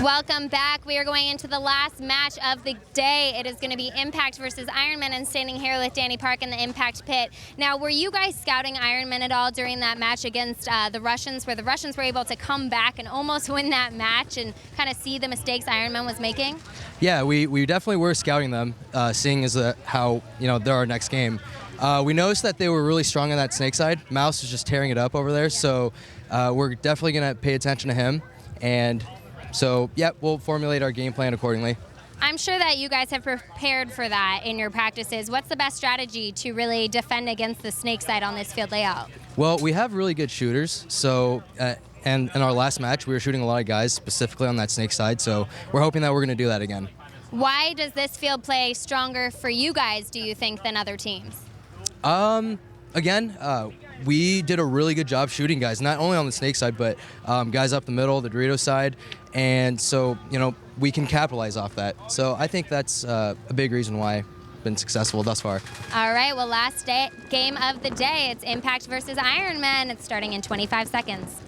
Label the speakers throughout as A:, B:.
A: Welcome back. We are going into the last match of the day. It is going to be Impact versus Ironmen, and standing here with Danny Park in the Impact pit. Now, were you guys scouting Ironmen at all during that match against the Russians, where the Russians were able to come back and almost win that match and kind of see the mistakes Ironmen was making?
B: Yeah, we definitely were scouting them, seeing as how they're our next game. We noticed that they were really strong on that snake side. Mouse was just tearing it up over there, so we're definitely going to pay attention to him. And so, yeah, we'll formulate our game plan accordingly.
A: I'm sure that you guys have prepared for that in your practices. What's the best strategy to really defend against the snake side on this field layout?
B: Well, we have really good shooters, so and in our last match, we were shooting a lot of guys specifically on that snake side, so we're hoping that we're going to do that again.
A: Why does this field play stronger for you guys, do you think, than other teams?
B: Again, we did a really good job shooting guys, not only on the snake side, but guys up the middle, the Dorito side. And so, we can capitalize off that. So I think that's a big reason why I've been successful thus far.
A: All right, well, last game of the day, it's Impact versus Ironmen. It's starting in 25 seconds.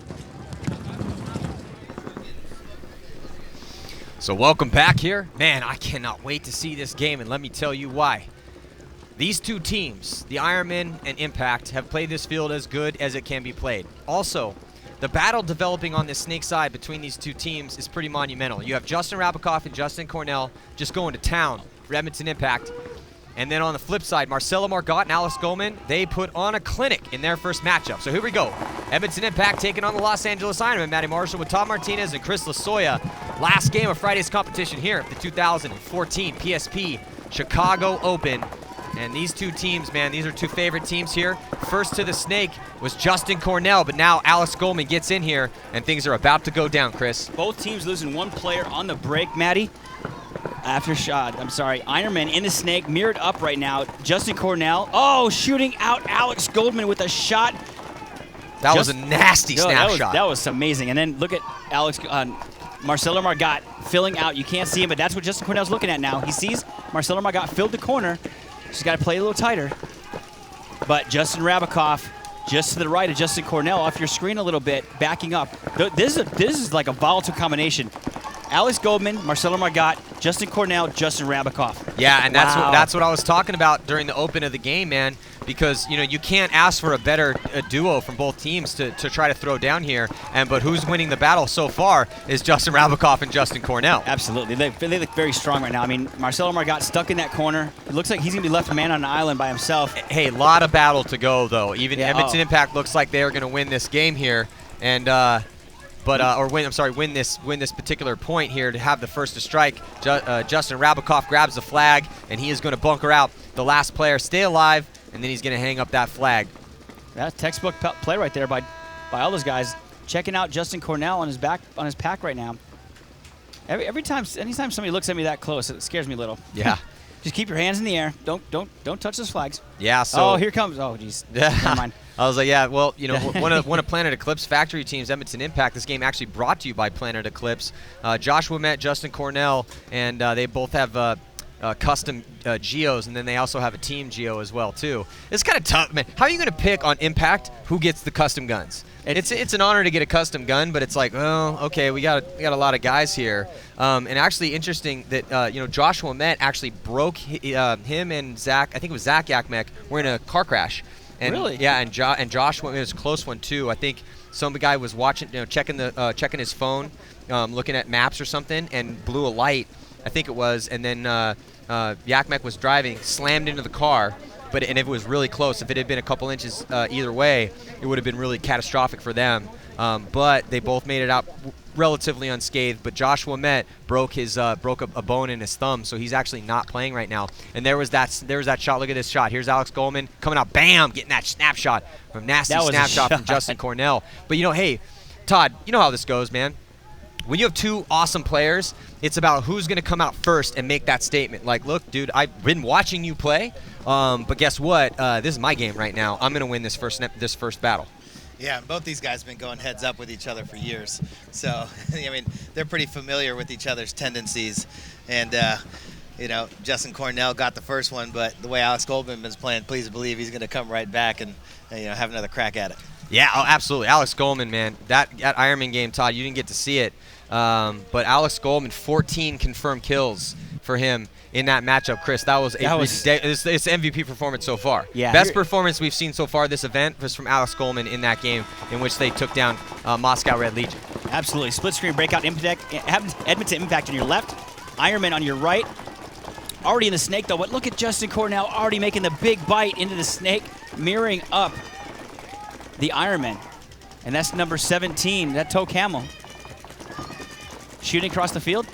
C: So welcome back here. Man, I cannot wait to see this game, and let me tell you why. These two teams, the Ironmen and Impact, have played this field as good as it can be played. Also, the battle developing on this snake side between these two teams is pretty monumental. You have Justin Rabikoff and Justin Cornell just going to town for Edmonton Impact. And then on the flip side, Marcelo Margot and Alex Goldman, they put on a clinic in their first matchup. So here we go. Edmonton Impact taking on the Los Angeles Ironmen. Matty Marshall with Tom Martinez and Chris Lasoya. Last game of Friday's competition here at the 2014 PSP Chicago Open. And these two teams, man, these are two favorite teams here. First to the snake was Justin Cornell, but now Alex Goldman gets in here, and things are about to go down, Chris.
D: Both teams losing one player on the break, Matty. Ironman in the snake, mirrored up right now. Justin Cornell, shooting out Alex Goldman with a shot.
C: That was a nasty snapshot.
D: That was amazing. And then look at Marcelo Margot filling out. You can't see him, but that's what Justin Cornell's looking at now. He sees Marcelo Margot filled the corner. She's got to play a little tighter. But Justin Rabikoff, just to the right of Justin Cornell, off your screen a little bit, backing up. This is like a volatile combination. Alex Goldman, Marcelo Margot, Justin Cornell, Justin Rabikoff.
C: Yeah, and that's what I was talking about during the open of the game, man. Because you can't ask for a better duo from both teams to try to throw down here. But who's winning the battle so far is Justin Rabikoff and Justin Cornell.
D: Absolutely, they look very strong right now. I mean, Marcelo Margot stuck in that corner. It looks like he's gonna be left a man on an island by himself.
C: Hey, a lot of battle to go though. Even Edmonton Impact looks like they are gonna win this game here, and win this particular point here to have the first to strike. Justin Rabikoff grabs the flag, and he is going to bunker out the last player, stay alive, and then he's going to hang up that flag.
D: That's textbook play right there by all those guys. Checking out Justin Cornell on his pack right now. Anytime somebody looks at me that close, it scares me a little.
C: Yeah.
D: Just keep your hands in the air. Don't touch those flags.
C: Yeah. So.
D: Here comes. Oh, geez. Never mind.
C: I was like, yeah. Well, one of Planet Eclipse factory teams, Edmonton Impact. This game actually brought to you by Planet Eclipse. Joshua met Justin Cornell, and they both have custom geos, and then they also have a team geo as well too. It's kind of tough, man. How are you going to pick on Impact who gets the custom guns? It's an honor to get a custom gun, but it's like, oh, okay, we got a lot of guys here. And actually interesting that Joshua Met actually broke him and Zach. I think it was Zach Yakmek were in a car crash. And,
D: really?
C: Yeah, and Joshua, it was a close one too. I think some guy was watching, checking his phone, looking at maps or something, and blew a light. I think it was, and then Yakmek was driving, slammed into the car. And if it was really close, if it had been a couple inches either way, it would have been really catastrophic for them. But they both made it out relatively unscathed. But Joshua Met broke a bone in his thumb, so he's actually not playing right now. And there was that shot. Look at this shot. Here's Alex Goldman coming out, bam, getting that snapshot from from Justin Cornell. But hey, Todd, you know how this goes, man. When you have two awesome players, it's about who's going to come out first and make that statement. Like, look, dude, I've been watching you play, but guess what? This is my game right now. I'm going to win this first battle.
E: Yeah, both these guys have been going heads up with each other for years. So, I mean, they're pretty familiar with each other's tendencies. And, Justin Cornell got the first one, but the way Alex Goldman is playing, please believe he's going to come right back and have another crack at it.
C: Yeah, absolutely. Alex Goldman, man, that Ironman game, Todd, you didn't get to see it. But Alex Goldman, 14 confirmed kills for him in that matchup. Chris, it's MVP performance so far.
D: Yeah.
C: Best performance we've seen so far this event was from Alex Goldman in that game in which they took down Moscow Red Legion.
D: Absolutely. Split screen breakout Edmonton Impact on your left, Ironman on your right. Already in the snake though, but look at Justin Cornell already making the big bite into the snake, mirroring up the Ironman. And that's number 17, that Toe Camel. Shooting across the field.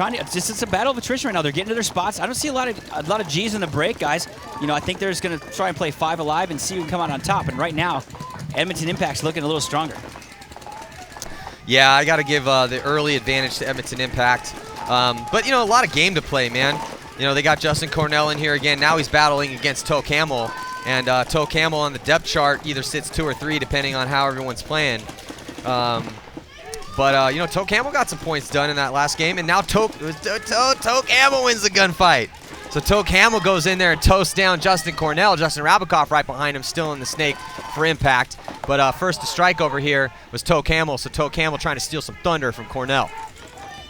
D: It's a battle of attrition right now. They're getting to their spots. I don't see a lot of G's in the break, guys. I think they're just going to try and play 5 alive and see who can come out on top. And right now, Edmonton Impact's looking a little stronger.
C: Yeah, I got to give the early advantage to Edmonton Impact. But, a lot of game to play, man. They got Justin Cornell in here again. Now he's battling against Toe Camel. And Toe Camel on the depth chart either sits 2 or 3, depending on how everyone's playing. But Toe Camel got some points done in that last game, and now Toe Camel wins the gunfight. So Toe Camel goes in there and toasts down Justin Cornell. Justin Rabikoff right behind him, still in the snake for impact. But first to strike over here was Toe Camel, so Toe Camel trying to steal some thunder from Cornell.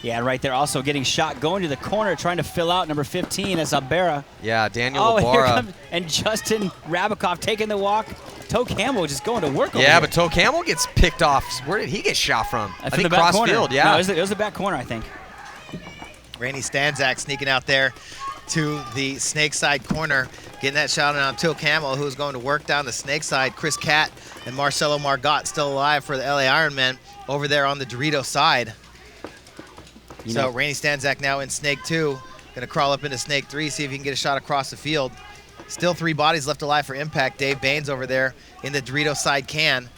D: Yeah, right there also getting shot, going to the corner, trying to fill out number 15 as Abera.
C: Yeah, Daniel
D: Here
C: Ibarra.
D: comes, and Justin Rabikoff taking the walk. Toe Camel just going to work over
C: Yeah,
D: here.
C: but Toe Camel gets picked off. Where did he get shot from? I think
D: the back
C: cross
D: corner.
C: field, yeah.
D: No, it was the back corner, I think.
E: Randy Stanzak sneaking out there to the snake side corner, getting that shot on Toe Camel, who's going to work down the snake side. Chris Catt and Marcelo Margot still alive for the LA Ironmen over there on the Dorito side. So Randy Stanzak now in snake 2, going to crawl up into snake 3, see if he can get a shot across the field. Still 3 bodies left alive for impact. Dave Baines over there in the Dorito side can.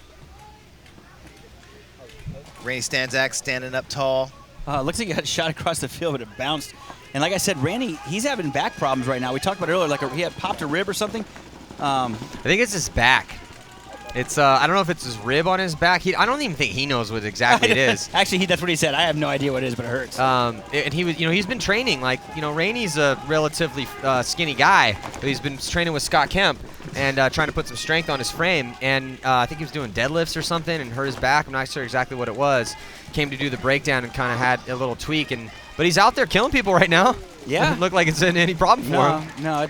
E: Randy Stanzak standing up tall.
D: Looks like he got shot across the field, but it bounced. And like I said, Randy, he's having back problems right now. We talked about it earlier, like he had popped a rib or something.
C: I think it's his back. It's I don't know if it's his rib on his back. I don't even think he knows what exactly it is.
D: Actually, that's what he said. I have no idea what it is, but it hurts.
C: And he was, he's been training Rainey's a relatively skinny guy, but he's been training with Scott Kemp and trying to put some strength on his frame. And I think he was doing deadlifts or something and hurt his back. I'm not sure exactly what it was. Came to do the breakdown and kind of had a little tweak. But he's out there killing people right now.
D: Yeah.
C: Doesn't look like it's any problem for him.
D: No,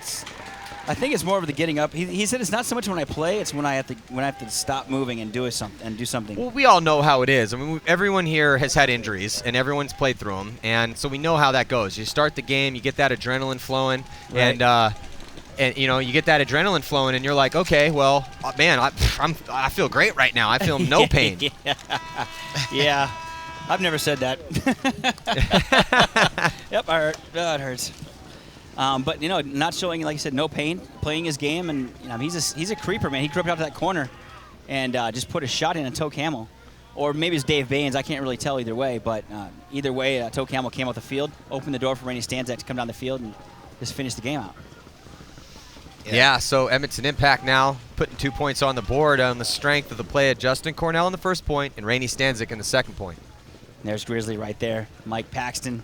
D: I think it's more of the getting up. He said it's not so much when I play; it's when I have to stop moving and do something.
C: Well, we all know how it is. I mean, everyone here has had injuries, and everyone's played through them, and so we know how that goes. You start the game, you get that adrenaline flowing,
D: right.
C: and you get that adrenaline flowing, and you're like, okay, well, man, I feel great right now. I feel no pain.
D: Yeah, I've never said that. Yep, it hurts. But not showing, like you said, no pain, playing his game, and he's a creeper, man. He crept out to that corner and just put a shot in Toe Camel, or maybe it's Dave Baines. I can't really tell either way, but either way, Toe Camel came off the field, opened the door for Randy Stanzak to come down the field and just finish the game out.
C: Yeah, so Edmonton Impact now putting 2 points on the board on the strength of the play of Justin Cornell in the first point and Randy Stanzak in the second point.
D: And there's Grizzly right there. Mike Paxton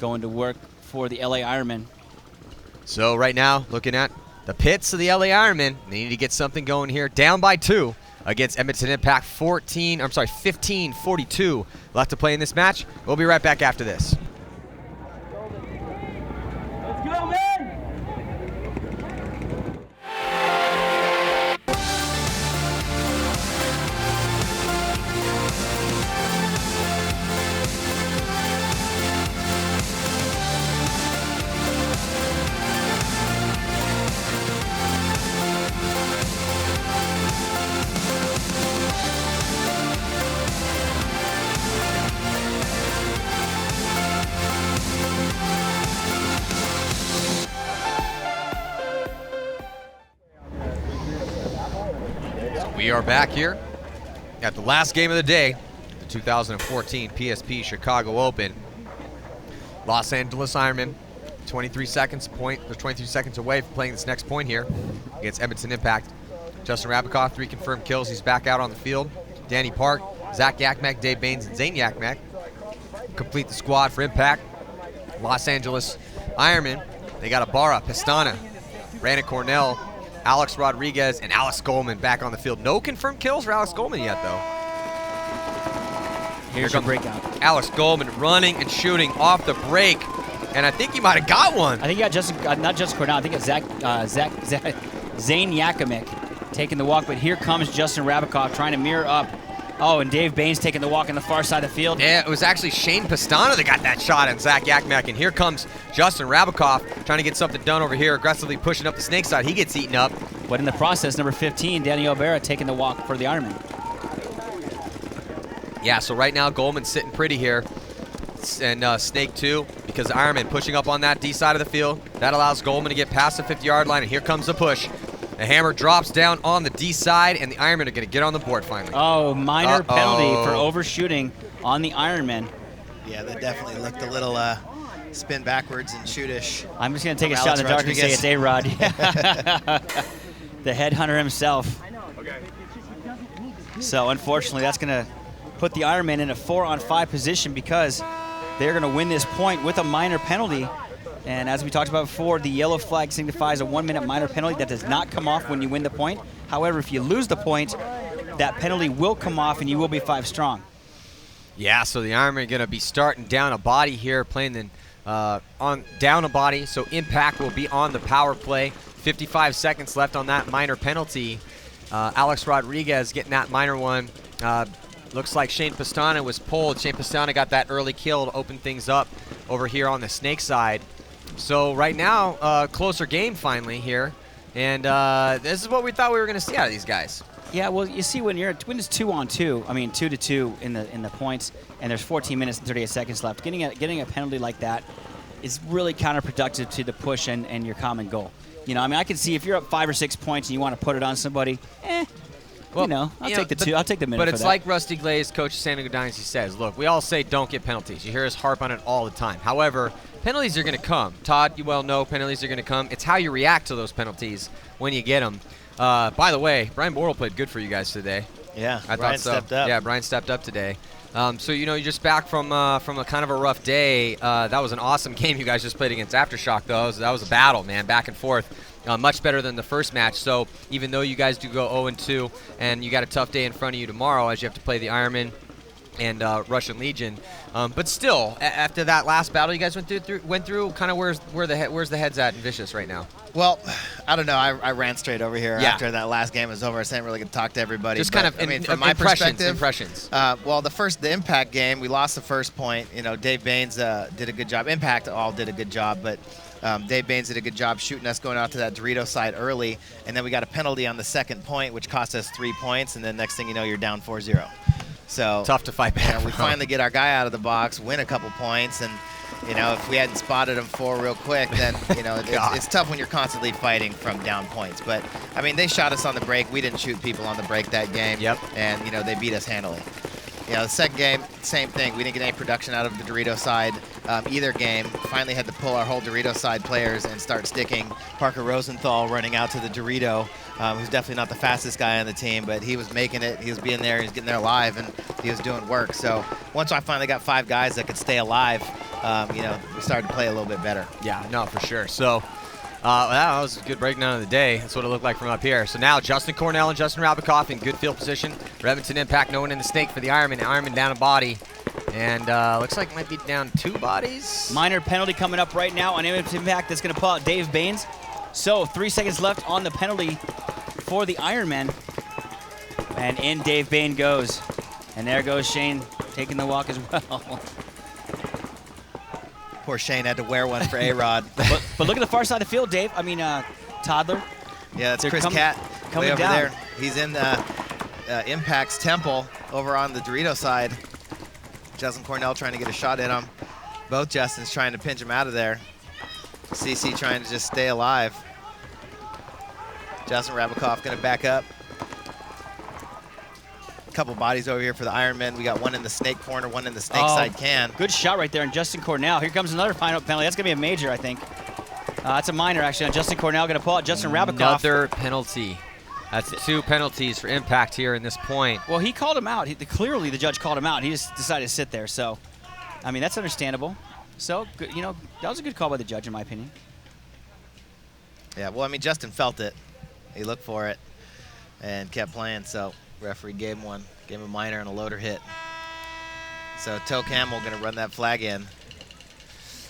D: going to work for the LA Ironmen.
C: So right now, looking at the pits of the LA Ironmen, they need to get something going here. Down by 2 against Edmonton Impact, 15-42 left to play in this match. We'll be right back after this.
D: Let's go, man!
C: We are back here at the last game of the day, the 2014 PSP Chicago Open. Los Angeles Ironmen, 23 seconds away from playing this next point here against Edmonton Impact. Justin Rabikoff, 3 confirmed kills. He's back out on the field. Danny Park, Zach Yakmak, Dave Baines, and Zane Yakmak complete the squad for Impact. Los Angeles Ironmen, they got Ibarra, Pestana, Brandon Cornell, Alex Rodriguez, and Alex Goldman back on the field. No confirmed kills for Alex Goldman yet, though.
D: Here's your breakout.
C: Alex Goldman running and shooting off the break. And I think he might have got one.
D: I think he got Justin, not Justin Cornell. I think it's Zane Yakimek taking the walk. But here comes Justin Rabikoff trying to mirror up. Oh, and Dave Baines taking the walk on the far side of the field.
C: Yeah, it was actually Shane Pastana that got that shot on Zach Yakimek. And here comes Justin Rabikoff trying to get something done over here, aggressively pushing up the snake side. He gets eaten up.
D: But in the process, number 15, Daniel Vera taking the walk for the Ironman.
C: Yeah, so right now Goldman's sitting pretty here. And Snake 2, because Ironman pushing up on that D side of the field. That allows Goldman to get past the 50-yard line, and here comes the push. The hammer drops down on the D side, and the Ironmen are going to get on the board finally.
D: Oh, minor penalty for overshooting on the Ironman.
E: Yeah, that definitely looked a little spin backwards and shootish.
D: I'm just going to take a shot in the dark and say it's A-Rod. The headhunter himself. So unfortunately, that's going to put the Ironmen in a 4-on-5 position because they're going to win this point with a minor penalty. And as we talked about before, the yellow flag signifies a 1-minute minor penalty that does not come off when you win the point. However, if you lose the point, that penalty will come off and you will be 5 strong.
C: Yeah, so the Ironmen are going to be starting down a body here, playing on down a body. So Impact will be on the power play. 55 seconds left on that minor penalty. Alex Rodriguez getting that minor one. Looks like Shane Pastana was pulled. Shane Pastana got that early kill to open things up over here on the snake side. So right now, closer game finally here. And this is what we thought we were going to see out of these guys.
D: Yeah, well, you see when it's 2-on-2, I mean 2-2 in the points, and there's 14 minutes and 38 seconds left. Getting a penalty like that is really counterproductive to the push and your common goal. You know, I mean, I can see if you're up 5 or 6 points and you want to put it on somebody, well, you know, I'll take the minute.
C: But it's like Rusty Glaze, Coach San Diego Dynasty says, look, we all say don't get penalties. You hear us harp on it all the time. However, penalties are going to come. Todd, you well know penalties are going to come. It's how you react to those penalties when you get them. By the way, Brian Bortle played good for you guys today.
E: Yeah,
C: I
E: Brian
C: thought so.
E: stepped up.
C: Yeah, Brian stepped up today. So, you know, you're just back from a kind of a rough day. That was an awesome game you guys just played against Aftershock, though. That was a battle, man, back and forth. Much better than the first match. So even though you guys do go 0-2 and you got a tough day in front of you tomorrow as you have to play the Ironmen and Russian Legion, but still, after that last battle you guys went through, kind of where's the heads at in Vicious right now?
E: Well, I don't know. I ran straight over here after that last game was over. I didn't really get to talk to everybody.
C: Just kind of,
E: I mean, from my perspective,
C: impressions.
E: Well, the Impact game, we lost the first point. You know, Dave Baines did a good job. Impact all did a good job, but Dave Baines did a good job shooting us going out to that Dorito side early, and then we got a penalty on the second point, which cost us 3 points, and then next thing you know, you're down 4-0. So
C: tough to fight back.
E: We finally get our guy out of the box, win a couple points, and you know, if we hadn't spotted him 4 real quick, then you know it's tough when you're constantly fighting from down points. But I mean, they shot us on the break. We didn't shoot people on the break that game.
C: Yep.
E: And you know, they beat us handily. You know, the second game, same thing. We didn't get any production out of the Dorito side either game. Finally had to pull our whole Dorito side players and start sticking. Parker Rosenthal running out to the Dorito, who's definitely not the fastest guy on the team, but he was making it. He was being there. He was getting there alive, and he was doing work. So once I finally got 5 guys that could stay alive, you know, we started to play a little bit better.
C: Yeah, no, for sure. So that was a good breakdown of the day. That's what it looked like from up here. So now Justin Cornell and Justin Rabikoff in good field position. Edmonton Impact no one in the snake for the Ironman. Ironman down a body. And looks like it might be down 2 bodies.
D: Minor penalty coming up right now on Edmonton Impact that's going to pull out Dave Baines. So 3 seconds left on the penalty for the Ironmen. And in Dave Baines goes. And there goes Shane taking the walk as well.
E: Poor Shane had to wear one for A-Rod.
D: but look at the far side of the field, Dave. I mean, Toddler.
E: Yeah, that's Chris Catt
D: coming
E: way over
D: down.
E: there. He's in Impact's temple over on the Dorito side. Justin Cornell trying to get a shot at him. Both Justins trying to pinch him out of there. CC trying to just stay alive. Justin Rabikoff going to back up. Couple bodies over here for the Ironmen. We got one in the snake corner, one in the snake side can.
D: Good shot right there on Justin Cornell. Here comes another final penalty. That's going to be a major, I think. That's a minor, actually, on Justin Cornell. Going to pull out Justin Rabikoff.
C: Another penalty. That's 2 penalties for Impact here in this point.
D: Well, he called him out. Clearly, the judge called him out. He just decided to sit there. So, I mean, that's understandable. So, you know, that was a good call by the judge, in my opinion.
E: Yeah, well, I mean, Justin felt it. He looked for it and kept playing, so referee gave him one. Gave him a minor and a loader hit. So Toe Camel going to run that flag in.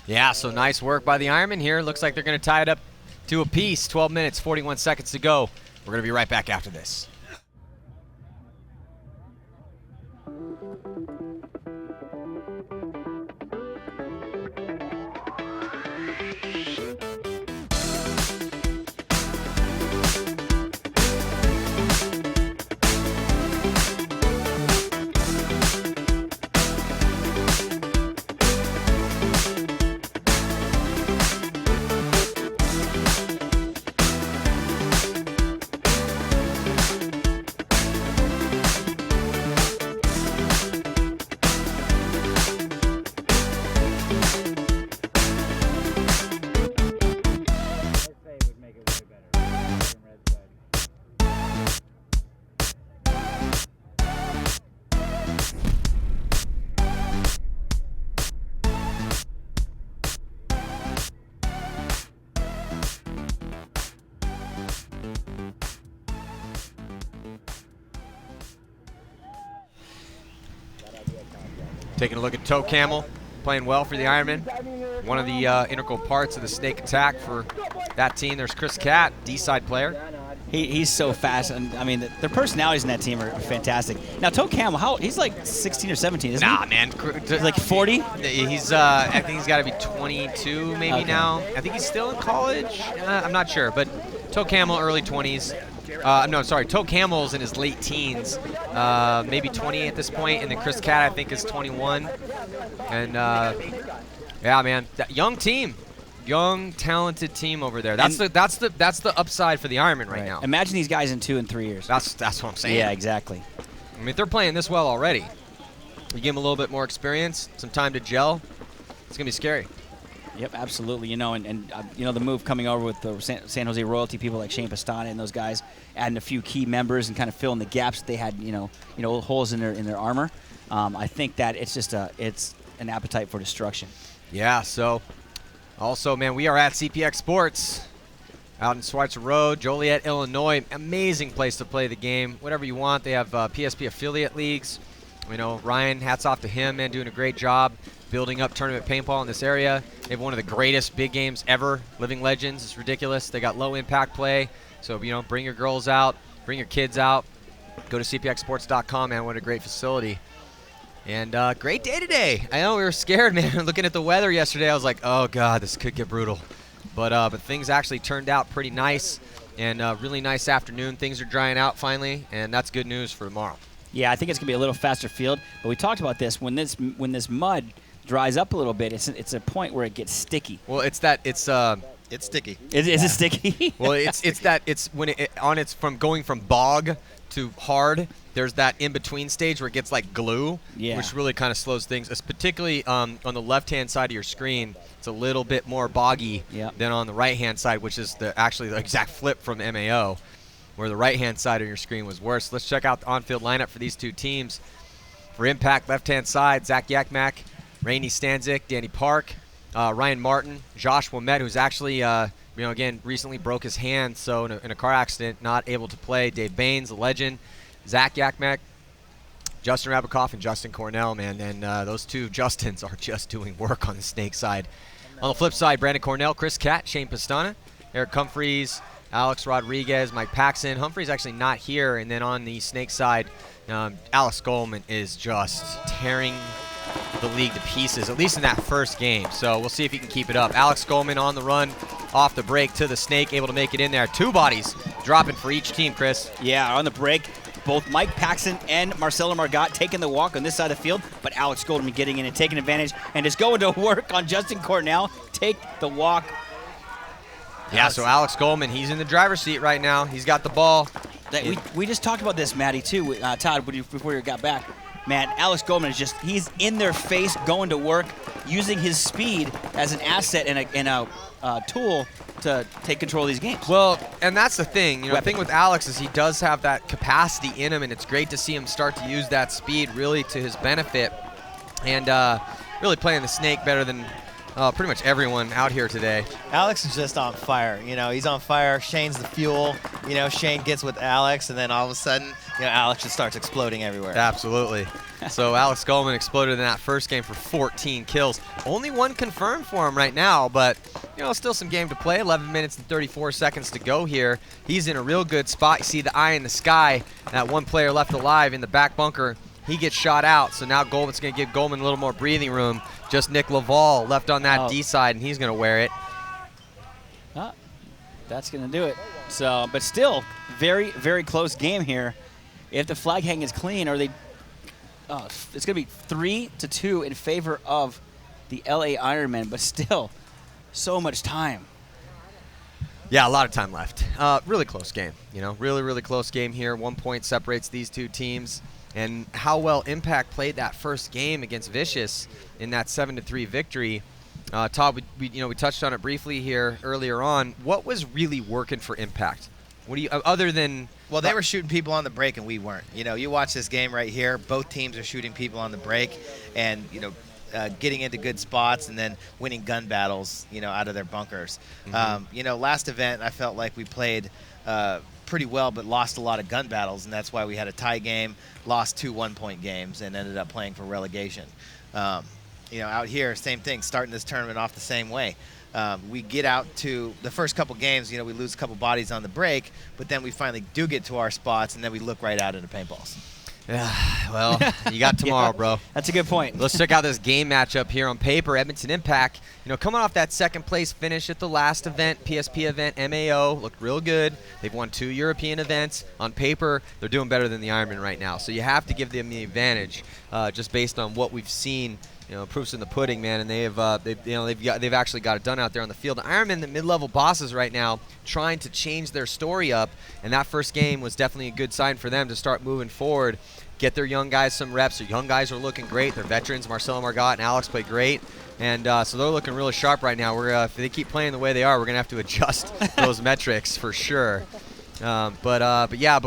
C: Yeah, so nice work by the Ironmen here. Looks like they're going to tie it up to a piece. 12 minutes, 41 seconds to go. We're going to be right back after this. Taking a look at Toe Camel, playing well for the Ironmen. One of the integral parts of the snake attack for that team. There's Chris Catt, D-side player.
D: He's so fast, and I mean, their personalities in that team are fantastic. Now, Toe Camel, he's like 16 or 17, isn't he?
C: Nah, man.
D: He's like 40?
C: He's, I think he's got to be 22 maybe now. I think he's still in college. I'm not sure, but Toe Camel, early 20s. No, sorry, Toe Camel's in his late teens, maybe 20 at this point, and then Chris Catt, I think, is 21. And yeah, man, that young team, young talented team over there. That's the upside for the Ironmen right now.
D: Imagine these guys in 2 and 3 years.
C: That's what I'm saying.
D: Yeah, exactly.
C: I mean, if they're playing this well already, you give them a little bit more experience, some time to gel, it's gonna be scary.
D: Yep, absolutely. You know, and you know, the move coming over with the San Jose Royalty, people like Shane Pastana and those guys, adding a few key members and kind of filling the gaps that they had, you know, holes in their armor. I think that it's just it's an appetite for destruction.
C: Yeah. So, also, man, we are at CPX Sports out in Schweitzer Road, Joliet, Illinois. Amazing place to play the game. Whatever you want. They have PSP affiliate leagues. You know, Ryan, hats off to him, man, doing a great job building up tournament paintball in this area. They have one of the greatest big games ever, Living Legends. It's ridiculous. They got low impact play. So, you know, bring your girls out, bring your kids out. Go to cpxsports.com, man. What a great facility. And great day today. I know we were scared, man. Looking at the weather yesterday, I was like, oh, God, this could get brutal. But things actually turned out pretty nice. And really nice afternoon. Things are drying out finally, and that's good news for tomorrow.
D: Yeah, I think it's going to be a little faster field. But we talked about this. When this mud dries up a little bit, it's a point where it gets sticky.
C: Well, it's
E: sticky.
D: Is it sticky?
C: Well, it's when it's from going from bog to hard. There's that in between stage where it gets like glue, which really kind of slows things. It's particularly on the left hand side of your screen. It's a little bit more boggy than on the right hand side, which is actually the exact flip from MAO, where the right hand side of your screen was worse. Let's check out the on-field lineup for these two teams. For Impact, left hand side, Zach Yakmak, Rainey Stanzik, Danny Park, Ryan Martin, Josh Womet, who's actually, again, recently broke his hand, so in a car accident, not able to play. Dave Baines, the legend, Zach Yakmak, Justin Rabikoff, and Justin Cornell, man. And those two Justins are just doing work on the snake side. On the flip side, Brandon Cornell, Chris Catt, Shane Pastana, Eric Humphreys, Alex Rodriguez, Mike Paxson. Humphrey's actually not here. And then on the snake side, Alex Goldman is just tearing the league to pieces, at least in that first game. So we'll see if he can keep it up. Alex Goldman on the run, off the break to the snake, able to make it in there. 2 bodies dropping for each team, Chris.
D: Yeah, on the break, both Mike Paxson and Marcelo Margot taking the walk on this side of the field, but Alex Goldman getting in and taking advantage and just going to work on Justin Cornell. Take the walk.
C: Yeah, so Alex Goldman, he's in the driver's seat right now. He's got the ball.
D: We just talked about this, Maddie, too, Todd, before you got back. Man, Alex Goldman is he's in their face, going to work, using his speed as an asset and a tool to take control of these games.
C: Well, and that's the thing. The thing with Alex is he does have that capacity in him, and it's great to see him start to use that speed really to his benefit and really playing the snake better than pretty much everyone out here today.
E: Alex is just on fire. He's on fire. Shane's the fuel. Shane gets with Alex, and then all of a sudden, Alex just starts exploding everywhere.
C: Absolutely. So Alex Goldman exploded in that first game for 14 kills. Only one confirmed for him right now, but still some game to play. 11 minutes and 34 seconds to go here. He's in a real good spot. You see the eye in the sky. That one player left alive in the back bunker. He gets shot out, so now Goldman's going to give Goldman a little more breathing room. Just Nick Laval left on that D side, and he's going to wear it.
D: That's going to do it. So, but still, very, very close game here. If the flag hang is clean, it's going to be 3-2 in favor of the LA Ironmen, but still, so much time.
C: Yeah, a lot of time left. Really close game, really, really close game here. 1 point separates these two teams. And how well Impact played that first game against Vicious in that 7-3 victory. Todd, we touched on it briefly here earlier on. What was really working for Impact? What do you other than?
E: Well, they were shooting people on the break and we weren't. You watch this game right here. Both teams are shooting people on the break, and getting into good spots and then winning gun battles, out of their bunkers. Last event I felt like we played pretty well, but lost a lot of gun battles, and that's why we had a tie game, lost 2 1-point games, and ended up playing for relegation. Out here, same thing, starting this tournament off the same way. We get out to the first couple games, we lose a couple bodies on the break, but then we finally do get to our spots, and then we look right out into paintballs.
C: Yeah, well, you got tomorrow, bro.
D: That's a good point.
C: Let's check out this game matchup here on paper. Edmonton Impact, coming off that second place finish at the last event, PSP event, MAO, looked real good. They've won 2 European events. On paper, they're doing better than the Ironmen right now. So you have to give them the advantage just based on what we've seen. Proof's in the pudding, man, and they've actually got it done out there on the field. The Ironmen, the mid-level bosses right now, trying to change their story up, and that first game was definitely a good sign for them to start moving forward, get their young guys some reps. Their young guys are looking great. Their veterans, Marcelo Margot and Alex, played great, and so they're looking really sharp right now. If they keep playing the way they are, we're gonna have to adjust those metrics for sure. But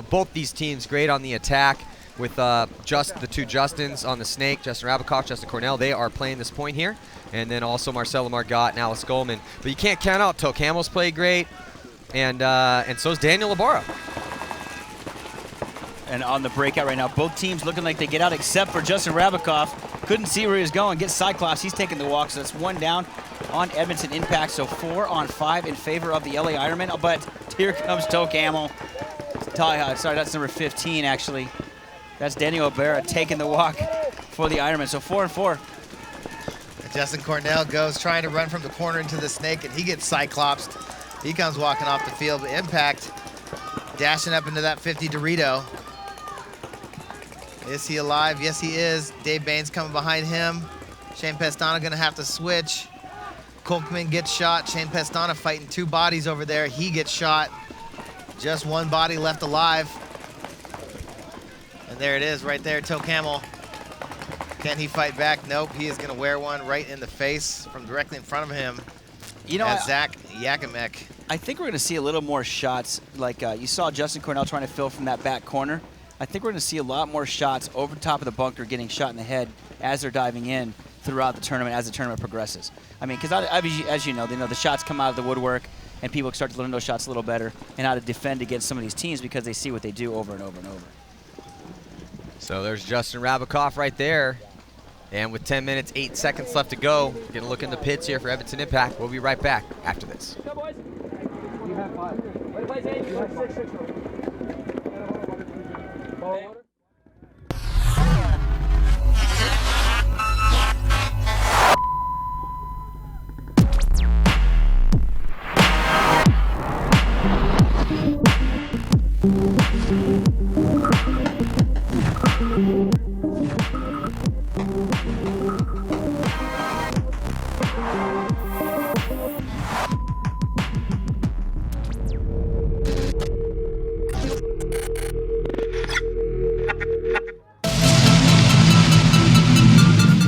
C: both these teams great on the attack. With just the 2 Justins on the snake, Justin Rabakoff, Justin Cornell, they are playing this point here. And then also Marcelo Margot and Alex Goldman. But you can't count out Toke Hamill's played great, and so is Daniel Labarra.
D: And on the breakout right now, both teams looking like they get out except for Justin Rabakoff. Couldn't see where he was going. Gets Cyclops. He's taking the walk, so that's 1 down on Edmonton Impact. So 4 on 5 in favor of the LA Ironmen. But here comes Toke Hamill. Sorry, that's number 15, actually. That's Daniel Labarra taking the walk for the Ironmen. So 4 and 4.
E: Justin Cornell goes trying to run from the corner into the snake, and he gets cyclopsed. He comes walking off the field. But Impact dashing up into that 50 Dorito. Is he alive? Yes, he is. Dave Baines coming behind him. Shane Pestana going to have to switch. Kolkman gets shot. Shane Pestana fighting 2 bodies over there. He gets shot. Just 1 body left alive. And there it is right there, Toke Hamill. Can he fight back? Nope, he is gonna wear one right in the face from directly in front of him. Zach Yakimek.
D: I think we're gonna see a little more shots, like you saw Justin Cornell trying to fill from that back corner. I think we're gonna see a lot more shots over top of the bunker getting shot in the head as they're diving in throughout the tournament, as the tournament progresses. I mean, because as you know, the shots come out of the woodwork, and people start to learn those shots a little better and how to defend against some of these teams because they see what they do over and over and over.
C: So there's Justin Rabakoff right there. And with 10 minutes, 8 seconds left to go, we're going to look in the pits here for Edmonton Impact. We'll be right back after this.
F: Go, boys. You have 5. Way to play, Zane. You have 6.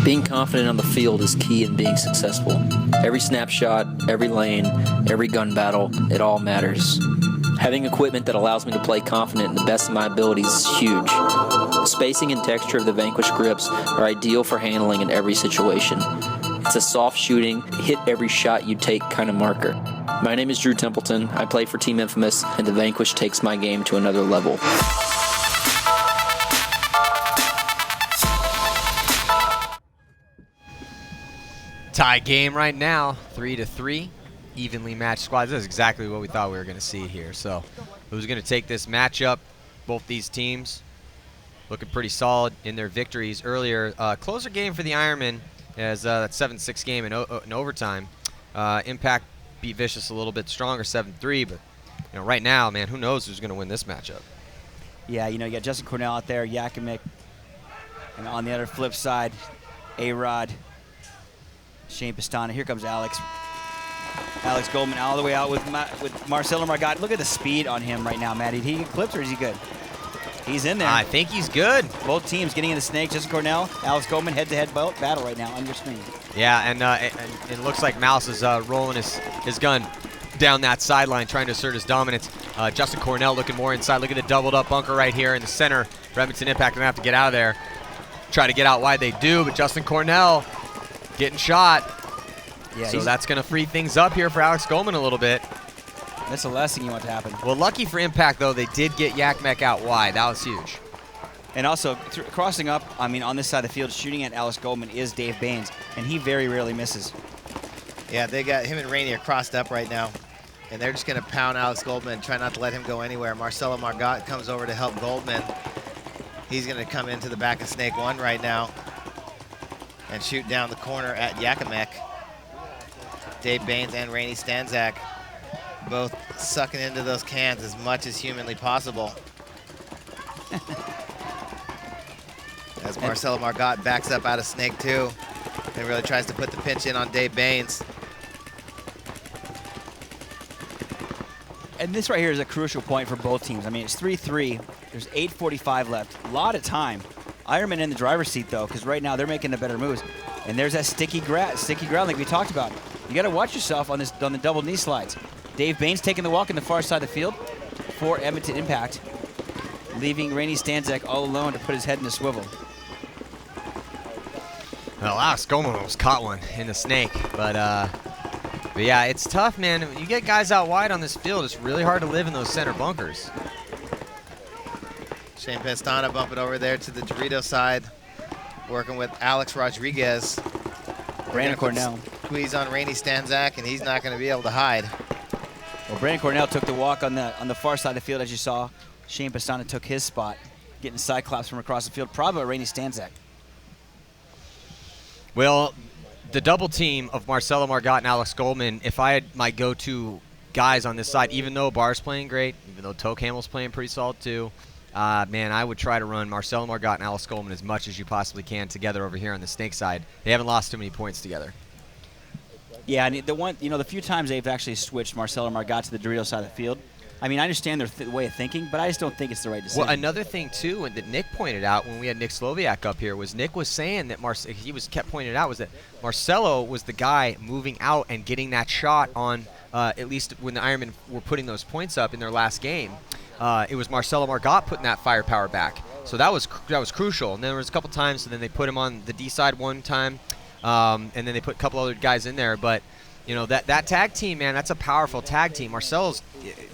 G: Being confident on the field is key in being successful. Every snapshot, every lane, every gun battle, it all matters. Having equipment that allows me to play confident in the best of my abilities is huge. The spacing and texture of the Vanquish grips are ideal for handling in every situation. It's a soft shooting, hit every shot you take kind of marker. My name is Drew Templeton, I play for Team Infamous, and the Vanquish takes my game to another level.
C: Tie game right now, 3-3, evenly matched squads. This is exactly what we thought we were going to see here. So who's going to take this matchup? Both these teams looking pretty solid in their victories earlier. Closer game for the Ironmen as that 7-6 game in overtime. Impact beat Vicious a little bit stronger, 7-3, but right now, man, who knows who's going to win this matchup?
D: Yeah, you got Justin Cornell out there, Yakimic, and on the other flip side, A-Rod, Shane Pistana. Here comes Alex. Alex Goldman all the way out with Marcelo Margot. Look at the speed on him right now, Matt. Did he get clipped or is he good? He's in there.
C: I think he's good.
D: Both teams getting in the snake. Justin Cornell, Alex Goldman, head-to-head battle right now on your screen.
C: Yeah, and it looks like Mouse is rolling his gun down that sideline, trying to assert his dominance. Justin Cornell looking more inside. Look at the doubled-up bunker right here in the center. Edmonton Impact going to have to get out of there. Try to get out wide they do, but Justin Cornell getting shot. Yeah, so that's going to free things up here for Alex Goldman a little bit.
D: That's the last thing you want to happen.
C: Well, lucky for Impact, though, they did get Yakmek out wide. That was huge.
D: And also, crossing up, on this side of the field, shooting at Alex Goldman is Dave Baines, and he very rarely misses.
E: Yeah, they got him and Rainier crossed up right now, and they're just going to pound Alex Goldman and try not to let him go anywhere. Marcelo Margot comes over to help Goldman. He's going to come into the back of Snake 1 right now and shoot down the corner at Yakimic. Dave Baines and Rainey Stanzak both sucking into those cans as much as humanly possible. As Marcelo Margot backs up out of Snake 2 and really tries to put the pinch in on Dave Baines.
D: And this right here is a crucial point for both teams. It's 3-3. There's 8:45 left. A lot of time. Ironman in the driver's seat, though, because right now they're making the better moves. And there's that sticky ground like we talked about. You got to watch yourself on the double knee slides. Dave Baines taking the walk in the far side of the field for Edmonton Impact, leaving Rainey Stanzak all alone to put his head in the swivel.
C: Well, Alex Goldman almost caught one in the snake, but yeah, it's tough, man. You get guys out wide on this field, it's really hard to live in those center bunkers.
E: Shane Pestana bumping over there to the Dorito side, working with Alex Rodriguez.
D: Brandon Cornell.
E: Squeeze on Rainey Stanzak, and he's not going to be able to hide.
D: Well, Brandon Cornell took the walk on the far side of the field, as you saw. Shane Pestana took his spot, getting Cyclops from across the field. Probably Rainey Stanzak.
C: Well, the double team of Marcelo Margot and Alex Goldman, if I had my go-to guys on this side, even though Barr's playing great, even though Toke Hamill's playing pretty solid too, man, I would try to run Marcelo Margot and Alex Goldman as much as you possibly can together over here on the Snake side. They haven't lost too many points together.
D: Yeah, and the few times they've actually switched Marcelo Margot to the Dorito side of the field, I understand their way of thinking, but I just don't think it's the right decision.
C: Well, another thing, too, and that Nick pointed out when we had Nick Sloviak up here, was Nick was saying that kept pointing out was that Marcelo was the guy moving out and getting that shot on, at least when the Ironmen were putting those points up in their last game. It was Marcelo Margot putting that firepower back. So that was crucial. And then there was a couple times, and then they put him on the D side one time, and then they put a couple other guys in there. But that tag team, man, that's a powerful tag team. Marcelo's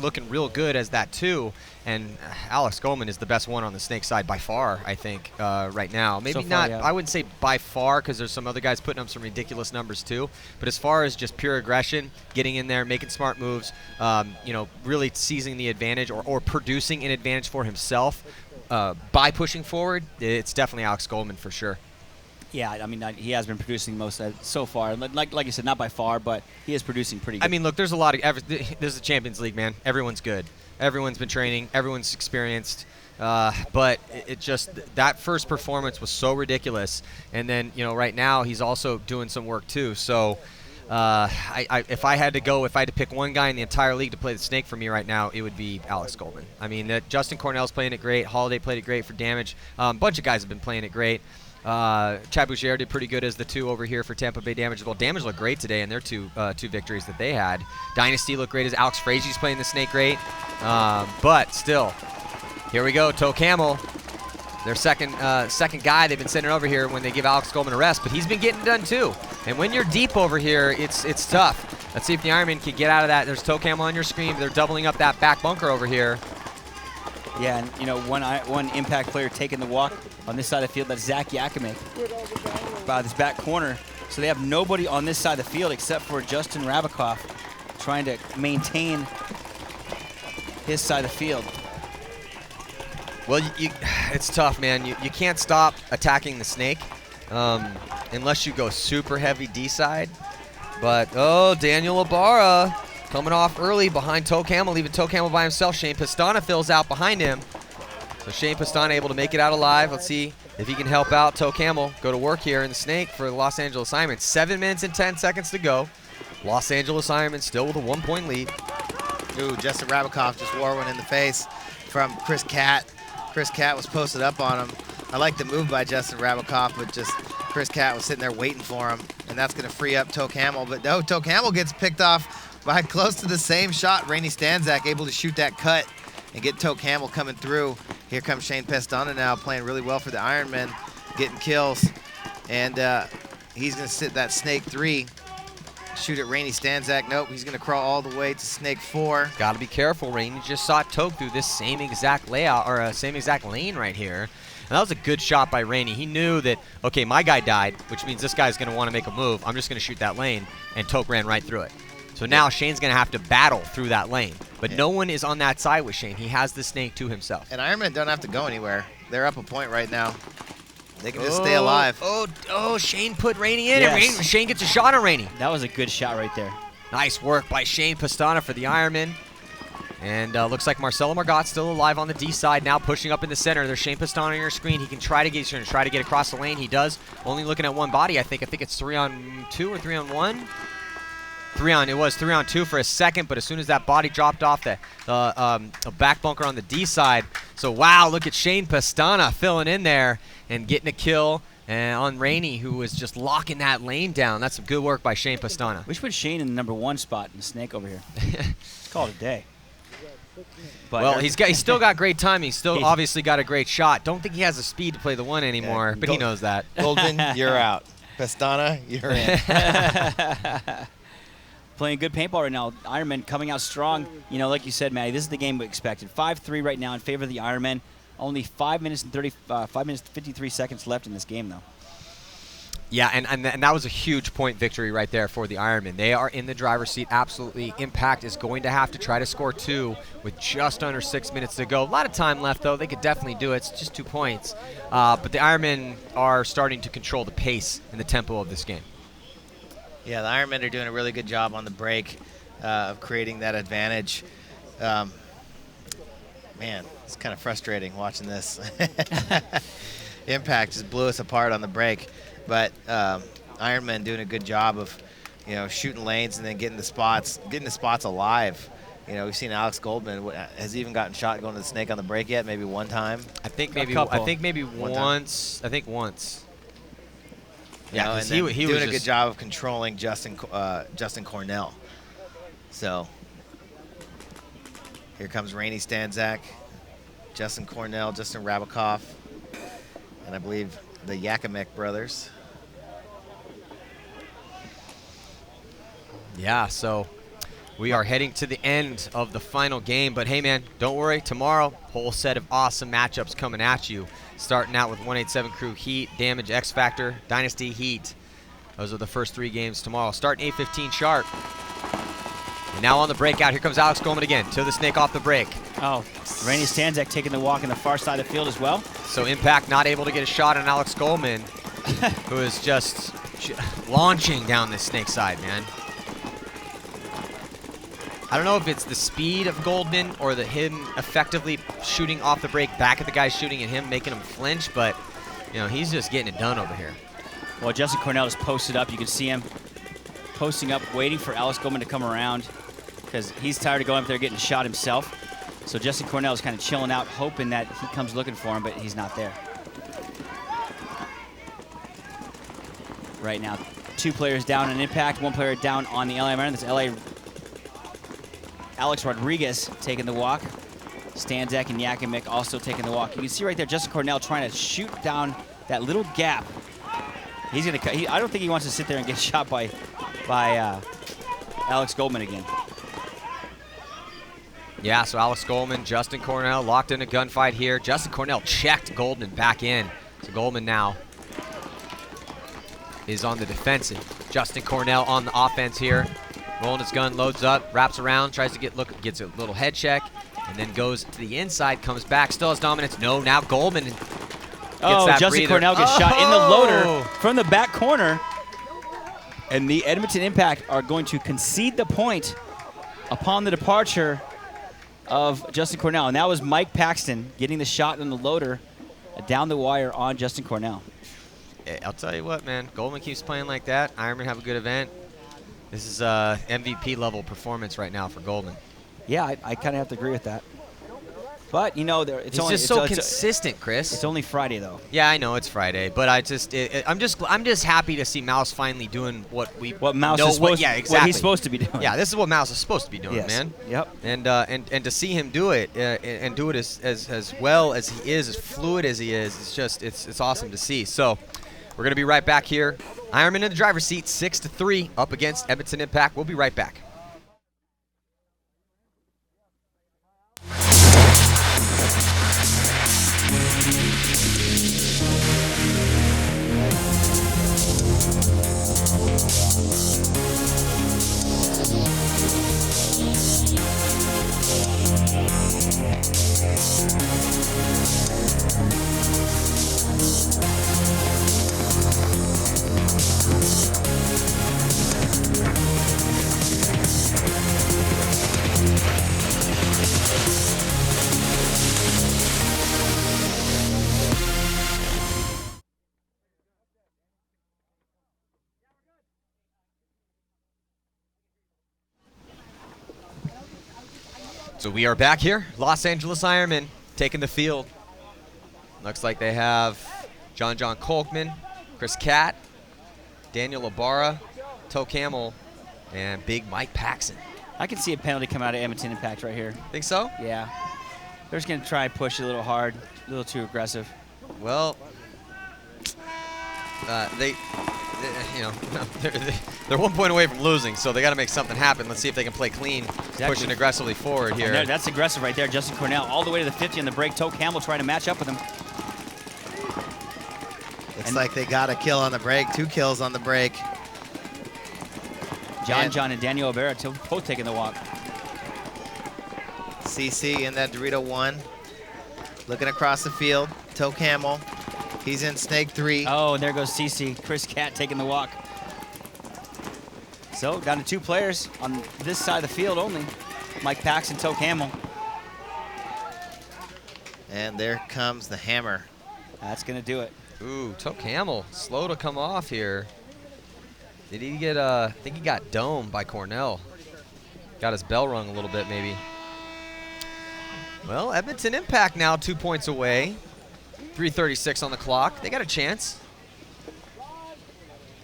C: looking real good as that too, and Alex Goldman is the best one on the Snake side by far, I think, right now. Maybe so far, not, yeah. I wouldn't say by far, because there's some other guys putting up some ridiculous numbers too, but as far as just pure aggression, getting in there, making smart moves, really seizing the advantage or producing an advantage for himself by pushing forward, it's definitely Alex Goldman for sure.
D: Yeah, he has been producing most of it so far. Like you said, not by far, but he is producing pretty good.
C: Look, there's a lot of this is the Champions League, man. Everyone's good. Everyone's been training. Everyone's experienced. But it just, that first performance was so ridiculous. And then, right now he's also doing some work too. So if I had to pick one guy in the entire league to play the Snake for me right now, it would be Alex Goldman. Justin Cornell's playing it great. Holiday played it great for Damage. A bunch of guys have been playing it great. Chad Boucher did pretty good as the two over here for Tampa Bay Damage as well. Damage looked great today in their two victories that they had. Dynasty looked great as Alex Frazier's playing the Snake great. But still, here we go. Toe Camel, their second guy they've been sending over here when they give Alex Goldman a rest, but he's been getting done too. And when you're deep over here, it's tough. Let's see if the Ironmen can get out of that. There's Toe Camel on your screen. They're doubling up that back bunker over here.
D: Yeah, and one Impact player taking the walk on this side of the field. That's Zach Yakimic. By this back corner, So they have nobody on this side of the field except for Justin Rabikoff trying to maintain his side of the field.
C: Well, it's tough, man. You can't stop attacking the snake unless you go super heavy D side. But, oh, Daniel Ibarra coming off early behind Toe Camel, leaving Toe Camel by himself. Shane Pistana fills out behind him. So Shane Pistana able to make it out alive. Let's see if he can help out Toe Camel go to work here in the snake for the Los Angeles Ironmen. 7 minutes and 10 seconds to go. Los Angeles Ironmen still with a 1-point lead.
E: Ooh, Justin Rabikoff just wore one in the face from Chris Catt. Chris Catt was posted up on him. I like the move by Justin Rabikoff, but just Chris Catt was sitting there waiting for him, and that's going to free up Toe Camel. But no, Toe Camel gets picked off by close to the same shot. Rainey Stanzak able to shoot that cut and get Toe Camel coming through. Here comes Shane Pistana now, playing really well for the Ironmen, getting kills. And he's going to sit that snake 3. Shoot at Rainey Stanzak. Nope, he's going to crawl all the way to snake 4.
C: Got to be careful. Rainey just saw Toke through this same exact layout, or same exact lane right here. And that was a good shot by Rainey. He knew that, okay, my guy died, which means this guy's going to want to make a move. I'm just going to shoot that lane, and Toke ran right through it. So now Shane's going to have to battle through that lane. But no one is on that side with Shane. He has the snake to himself.
E: And Ironmen don't have to go anywhere. They're up a point right now. They can just stay alive.
C: Oh, Shane put Rainey in.
D: Yes.
C: And Shane gets a shot on Rainey.
D: That was a good shot right there.
C: Nice work by Shane Pistana for the Ironmen. And looks like Marcelo Margot still alive on the D side, now pushing up in the center. There's Shane Pistana on your screen. He can try to get across the lane. He does. Only looking at one body, I think. I think it's 3-on-2 or 3-on-1. It was 3-on-2 for a second, but as soon as that body dropped off the back bunker on the D side. So wow, look at Shane Pistana filling in there and getting a kill on Rainey, who was just locking that lane down. That's some good work by Shane Pistana.
D: We should put Shane in the number 1 spot in the snake over here. Let's call it a day. But
C: well, he's still got great timing. He's still obviously got a great shot. Don't think he has the speed to play the 1 anymore, but he knows that.
E: Goldman, you're out. Pistana, you're in.
D: Playing good paintball right now. Ironmen coming out strong. You know, like you said, Matty, this is the game we expected. 5-3 right now in favor of the Ironmen. Only 5 minutes and 53 seconds left in this game, though.
C: Yeah, and that was a huge point victory right there for the Ironmen. They are in the driver's seat, absolutely. Impact is going to have to try to score 2 with just under 6 minutes to go. A lot of time left, though. They could definitely do it. It's just 2 points. But the Ironmen are starting to control the pace and the tempo of this game.
E: Yeah, the Ironmen are doing a really good job on the break of creating that advantage. Man, it's kind of frustrating watching this. Impact just blew us apart on the break. But Ironmen doing a good job of, shooting lanes and then getting the spots alive. We've seen Alex Goldman. Has he even gotten shot going to the snake on the break yet? Maybe one time.
C: I think maybe once. I think once. Yeah,
E: and
C: he was
E: doing a good job of controlling Justin Cornell. So here comes Rainey Stanzak, Justin Cornell, Justin Rabikoff, and I believe the Yakimek brothers.
C: Yeah, so we are heading to the end of the final game. But hey, man, don't worry. Tomorrow, whole set of awesome matchups coming at you. Starting out with 187 Crew Heat, Damage, X Factor, Dynasty Heat. Those are the first 3 games tomorrow. Starting 8:15 sharp. And now on the breakout, here comes Alex Goldman again to the snake off the break.
D: Oh, Rainey Stanzak taking the walk in the far side of the field as well.
C: So Impact not able to get a shot on Alex Goldman, who is just launching down this snake side, man. I don't know if it's the speed of Goldman or him effectively shooting off the break back at the guy shooting and him making him flinch, but he's just getting it done over here.
D: Well, Justin Cornell is posted up. You can see him posting up, waiting for Alex Goldman to come around because he's tired of going up there getting shot himself. So Justin Cornell is kind of chilling out, hoping that he comes looking for him, but he's not there. Right now, 2 players down in Impact, 1 player down on the LA Ironmen. That's LA Alex Rodriguez taking the walk. Stanzak and Yakimek also taking the walk. You can see right there Justin Cornell trying to shoot down that little gap. He's gonna. I don't think he wants to sit there and get shot by Alex Goldman again.
C: Yeah, so Alex Goldman, Justin Cornell locked in a gunfight here. Justin Cornell checked Goldman back in. So Goldman now is on the defensive. Justin Cornell on the offense here. Rolling his gun, loads up, wraps around, tries to gets a little head check, and then goes to the inside, comes back, still has dominance. No, now Goldman gets that
D: Justin
C: breather.
D: Cornell gets shot in the loader from the back corner. And the Edmonton Impact are going to concede the point upon the departure of Justin Cornell. And that was Mike Paxton getting the shot in the loader down the wire on Justin Cornell.
C: I'll tell you what, man. Goldman keeps playing like that. Ironmen have a good event. This is MVP level performance right now for Goldman.
D: Yeah, I kind of have to agree with that. But you know,
C: He's just so consistent, Chris.
D: It's only Friday though.
C: Yeah, I know it's Friday, but I'm just happy to see Mouse finally doing what
D: Mouse is supposed
C: exactly.
D: What he's supposed to be doing.
C: Yeah, this is what Mouse is supposed to be doing,
D: Yes.
C: man.
D: Yep.
C: And to see him do it and do it as well as he is, as fluid as he is, it's awesome to see. So we're gonna be right back here. Ironman in the driver's seat, 6-3 up against Edmonton Impact. We'll be right back. So we are back here. Los Angeles Ironmen taking the field. Looks like they have John Kolkman, Chris Catt, Daniel Ibarra, Toe Camel, and Big Mike Paxton.
D: I can see a penalty come out of Edmonton Impact right here.
C: Think so?
D: Yeah. They're just going to try and push a little hard, a little too aggressive.
C: Well, they're 1 point away from losing, so they got to make something happen. Let's see if they can play clean, pushing aggressively forward here.
D: That's aggressive right there. Justin Cornell all the way to the 50 on the break. Toe Campbell trying to match up with him.
E: Looks like they got a kill on the break, 2 kills on the break.
D: John and Daniel Ibarra both taking the walk.
E: CC in that Dorito 1. Looking across the field. Toe Camel. He's in Snake 3.
D: Oh, and there goes CC. Chris Catt taking the walk. So down to 2 players on this side of the field only. Mike Paxton, Toe Camel.
E: And there comes the hammer.
D: That's going to do it.
C: Ooh, Toe Camel, slow to come off here. Did he get, I think he got domed by Cornell. Got his bell rung a little bit, maybe. Well, Edmonton Impact now 2 points away. 3:36 on the clock. They got a chance.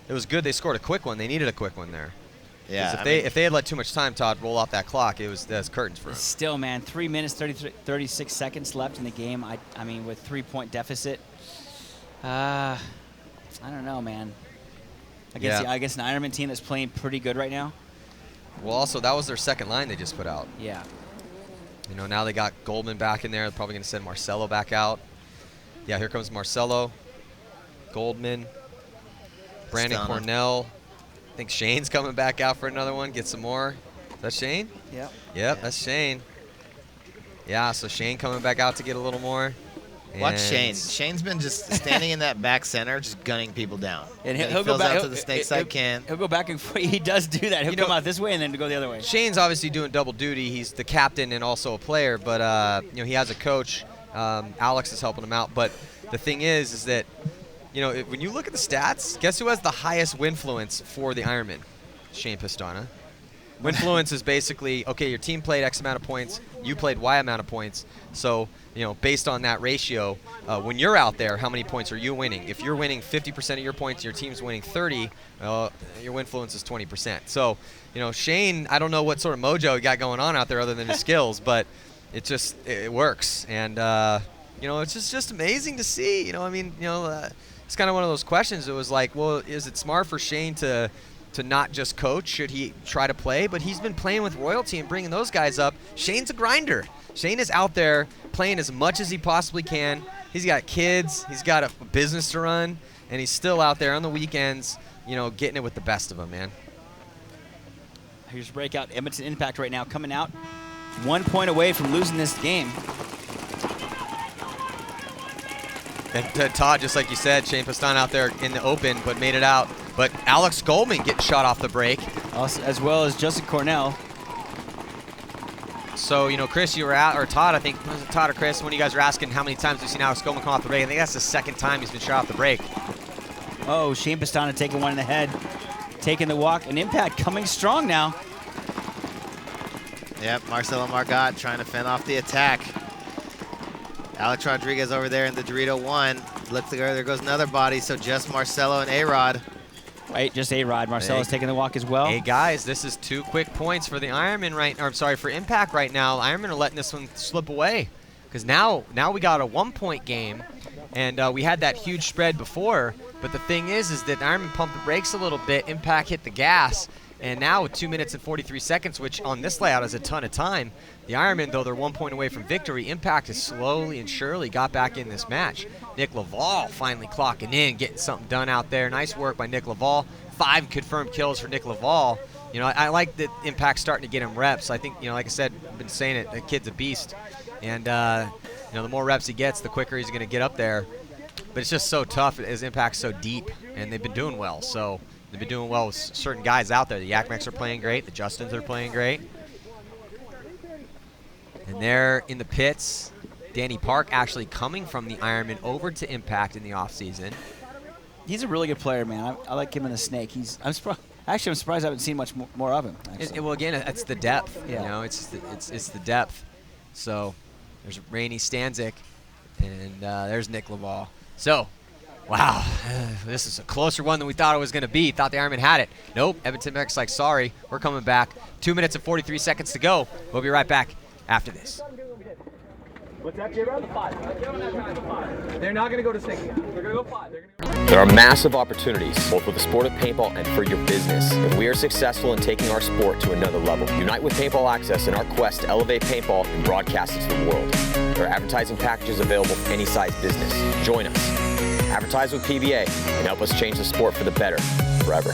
C: It was good they scored a quick one. They needed a quick one there.
E: Yeah.
C: If they had let too much time, Todd, roll off that clock, that's curtains for them.
D: Still, man, 3 minutes, 36 seconds left in the game. I mean, with 3-point deficit. I don't know, man. I guess an Ironman team that's playing pretty good right now.
C: Well, also, that was their second line they just put out.
D: Yeah.
C: You know, now they got Goldman back in there. They're probably going to send Marcelo back out. Yeah, here comes Marcelo, Goldman, Brandon Cornell. I think Shane's coming back out for another one. Get some more. Is that Shane?
D: Yep.
C: Yep, that's Shane. Yeah, so Shane coming back out to get a little more.
E: Watch Shane. Shane's been just standing in that back center, just gunning people down.
D: And
E: he
D: he'll
E: fills
D: go back
E: out to the snake side can.
D: He'll go back and he does do that. He'll come out this way and then go the other way.
C: Shane's obviously doing double duty. He's the captain and also a player, but he has a coach. Alex is helping him out. But the thing is that when you look at the stats, guess who has the highest winfluence for the Ironmen? Shane Pistana. Winfluence is basically, okay, your team played X amount of points, you played Y amount of points. So, based on that ratio, when you're out there, how many points are you winning? If you're winning 50% of your points, your team's winning 30, your winfluence is 20%. So, Shane, I don't know what sort of mojo he got going on out there other than his skills, but it works. And, it's just amazing to see. It's kind of one of those questions. It was like, well, is it smart for Shane to not just coach? Should he try to play? But he's been playing with royalty and bringing those guys up. Shane's a grinder. Shane is out there playing as much as he possibly can. He's got kids. He's got a business to run. And he's still out there on the weekends getting it with the best of them, man.
D: Here's breakout. Edmonton Impact right now coming out 1 point away from losing this game.
C: And Todd, just like you said, Shane Pastan out there in the open, but made it out. But Alex Goldman getting shot off the break.
D: Also, as well as Justin Cornell.
C: So, Chris, you were out, or Todd, I think, was it Todd or Chris, when you guys were asking how many times we've seen Alex Goldman come off the break, I think that's the second time he's been shot off the break.
D: Oh, Shane Pastana taking one in the head, taking the walk, and Impact coming strong now.
E: Yep, Marcelo Margot trying to fend off the attack. Alex Rodriguez over there in the Dorito 1. Looks like there goes another body, so just Marcelo and A-Rod.
D: Right, just A-Rod. Marcelo's taking the walk as well.
C: Hey, guys, this is 2 quick points for the Ironmen for Impact right now. Ironmen are letting this one slip away because now we got a 1-point game, and we had that huge spread before. But the thing is that Ironmen pumped the brakes a little bit. Impact hit the gas. And now with 2 minutes and 43 seconds, which on this layout is a ton of time, the Ironmen, though they're 1 point away from victory, Impact has slowly and surely got back in this match. Nick Laval finally clocking in, getting something done out there. Nice work by Nick Laval. 5 confirmed kills for Nick Laval. I like that Impact's starting to get him reps. I think, like I said, I've been saying it, the kid's a beast. And, the more reps he gets, the quicker he's going to get up there. But it's just so tough as Impact's so deep, and they've been doing well. So they've been doing well with certain guys out there. The Yakmeks are playing great. The Justins are playing great. And they're in the pits. Danny Park actually coming from the Ironman over to Impact in the offseason.
D: He's a really good player, man. I like him in the Snake. I'm surprised I haven't seen much more of him.
C: Well, again, it's the depth.
D: Yeah.
C: It's the depth. So there's Rainey Stanzik, and there's Nick Laval. So, wow, this is a closer one than we thought it was going to be. Thought the Ironman had it. Nope, Edmonton Impact like, sorry, we're coming back. 2 minutes and 43 seconds to go. We'll be right back after this.
F: What's that, J-Rob? 5. They're not going to go to 6. They're going to go 5.
H: There are massive opportunities, both with the sport of paintball and for your business. If we are successful in taking our sport to another level, unite with Paintball Access in our quest to elevate paintball and broadcast it to the world. There are advertising packages available for any size business. Join us. Advertise with PBA and help us change the sport for the better, forever.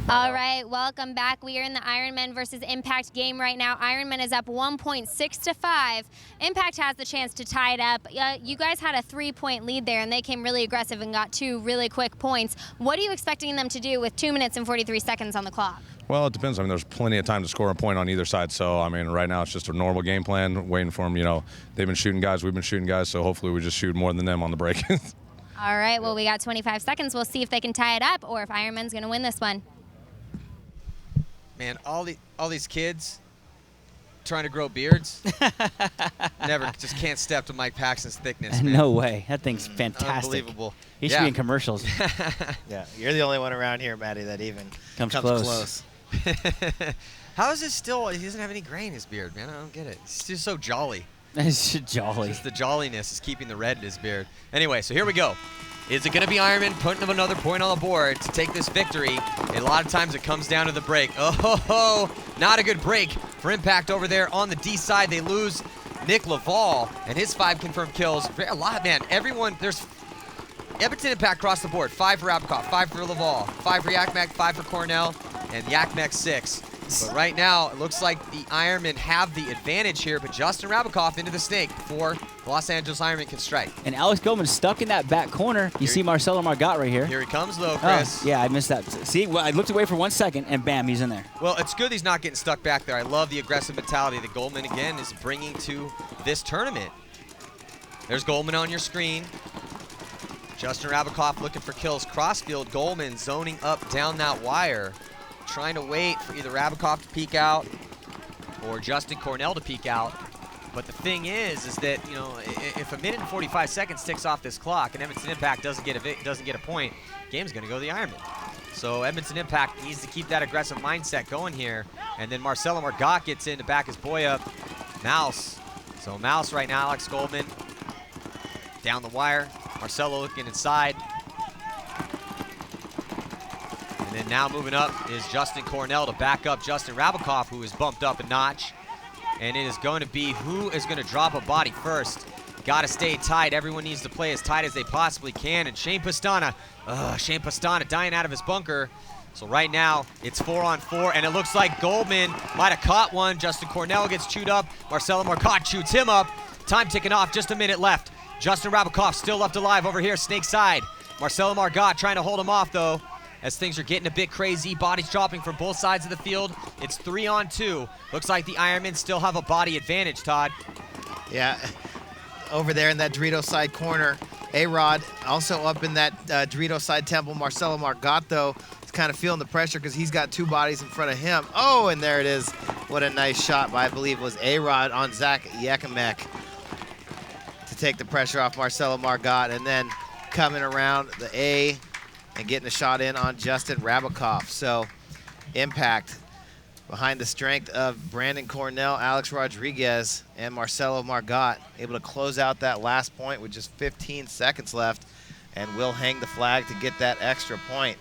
A: All right, welcome back. We are in the Ironmen versus Impact game right now. Ironmen is up 1.6-5. Impact has the chance to tie it up. You guys had a 3-point lead there, and they came really aggressive and got 2 really quick points. What are you expecting them to do with 2 minutes and 43 seconds on the clock?
I: Well, it depends. I mean, there's plenty of time to score a point on either side. So, I mean, right now it's just a normal game plan, waiting for them. They've been shooting guys, we've been shooting guys, so hhopefully we just shoot more than them on the break.
A: All right, well, we got 25 seconds. We'll see if they can tie it up or if Ironman's going to win this one.
C: Man, all these kids trying to grow beards, just can't step to Mike Paxton's thickness, man.
D: No way. That thing's fantastic.
C: Unbelievable.
D: He should be in commercials.
E: Yeah, you're the only one around here, Maddie, that even comes close.
C: How is it still? He doesn't have any gray in his beard, man. I don't get it. He's just so jolly.
D: It's jolly.
C: Just the jolliness is keeping the red in his beard. Anyway, so here we go. Is it going to be Ironman putting another point on the board to take this victory? And a lot of times it comes down to the break. Oh, not a good break for Impact over there on the D side. They lose Nick Laval and his 5 confirmed kills. A lot, man. Everyone, there's Edmonton Impact across the board. 5 for Rabakov, 5 for Laval, 5 for Yakmek, 5 for Cornell, and Yakmek 6. But right now, it looks like the Ironmen have the advantage here, but Justin Rabakov into the snake before the Los Angeles Ironmen can strike.
D: And Alex Goldman stuck in that back corner. You see Marcelo Margot right here.
C: Here he comes, though, Chris.
D: Oh, yeah, I missed that. See, well, I looked away for 1 second, and bam, he's in there.
C: Well, it's good he's not getting stuck back there. I love the aggressive mentality that Goldman, again, is bringing to this tournament. There's Goldman on your screen. Justin Rabakov looking for kills. Crossfield, Goldman zoning up down that wire, trying to wait for either Rabakov to peek out or Justin Cornell to peek out. But the thing is that, you know, if a minute and 45 seconds ticks off this clock and Edmonton Impact doesn't get a point, game's going to go to the Ironmen. So Edmonton Impact needs to keep that aggressive mindset going here. And then Marcelo Margot gets in to back his boy up. Mouse. So Mouse right now, Alex Goldman down the wire. Marcelo looking inside. And then now moving up is Justin Cornell to back up Justin Rabakov, who is bumped up a notch. And it is going to be who is going to drop a body first. Got to stay tight. Everyone needs to play as tight as they possibly can. And Shane Pastana dying out of his bunker. So right now, it's 4-on-4, and it looks like Goldman might have caught one. Justin Cornell gets chewed up. Marcelo Marcotte shoots him up. Time ticking off, just a minute left. Justin Rabakov still left alive over here, snake side. Marcelo Margot trying to hold him off, though, as things are getting a bit crazy. Bodies dropping from both sides of the field. It's 3-on-2. Looks like the Ironmen still have a body advantage, Todd.
E: Yeah, over there in that Dorito side corner. A-Rod also up in that Dorito side temple. Marcelo Margot, though, is kind of feeling the pressure because he's got 2 bodies in front of him. Oh, and there it is. What a nice shot by, I believe, was A-Rod on Zach Yakimek to take the pressure off Marcelo Margot, and then coming around the A and getting a shot in on Justin Rabakov. So Impact behind the strength of Brandon Cornell, Alex Rodriguez, and Marcelo Margot, able to close out that last point with just 15 seconds left, and will hang the flag to get that extra point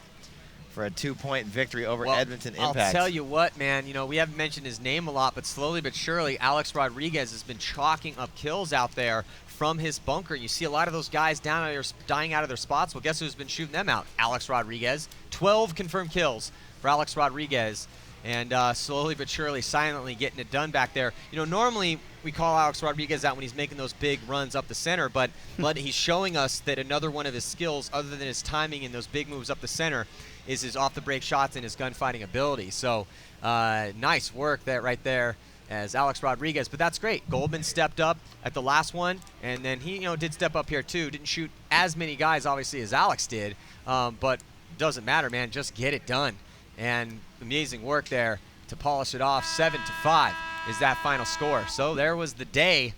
E: for a 2-point victory over Edmonton Impact.
C: I'll tell you what, man, you know, we haven't mentioned his name a lot, but slowly but surely, Alex Rodriguez has been chalking up kills out there from his bunker. You see a lot of those guys dying out of their spots. Well, guess who's been shooting them out? Alex Rodriguez. 12 confirmed kills for Alex Rodriguez. And slowly but surely, silently getting it done back there. You know, normally we call Alex Rodriguez out when he's making those big runs up the center, but he's showing us that another one of his skills, other than his timing and those big moves up the center, is his off-the-break shots and his gunfighting ability. So nice work right there as Alex Rodriguez, but that's great. Goldman stepped up at the last one, and then he, did step up here too. Didn't shoot as many guys, obviously, as Alex did, but doesn't matter, man. Just get it done. And amazing work there to polish it off. 7-5 is that final score. So there was the day.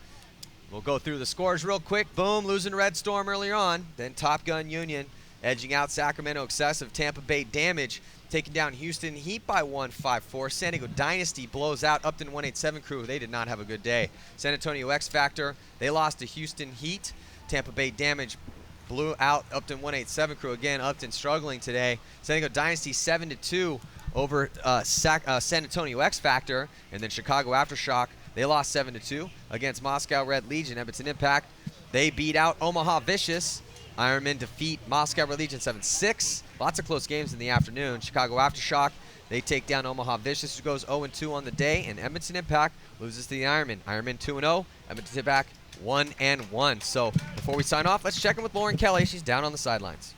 C: We'll go through the scores real quick. Boom, losing to Red Storm earlier on. Then Top Gun Union edging out Sacramento Excessive. Tampa Bay Damage taking down Houston Heat by 1-5-4. San Diego Dynasty blows out Upton 187 Crew. They did not have a good day. San Antonio X Factor, they lost to Houston Heat. Tampa Bay Damage blew out Upton 187 Crew. Again, Upton struggling today. San Diego Dynasty 7-2 over San Antonio X Factor. And then Chicago Aftershock, they lost 7-2 against Moscow Red Legion. Edmonton Impact, they beat out Omaha Vicious. Ironmen defeat Moscow Red Legion 7-6. Lots of close games in the afternoon. Chicago Aftershock, they take down Omaha Vicious, who goes 0-2 on the day. And Edmonton Impact loses to the Ironmen. Ironmen 2-0. Edmonton Impact 1-1. So before we sign off, let's check in with Lauren Kelly. She's down on the sidelines.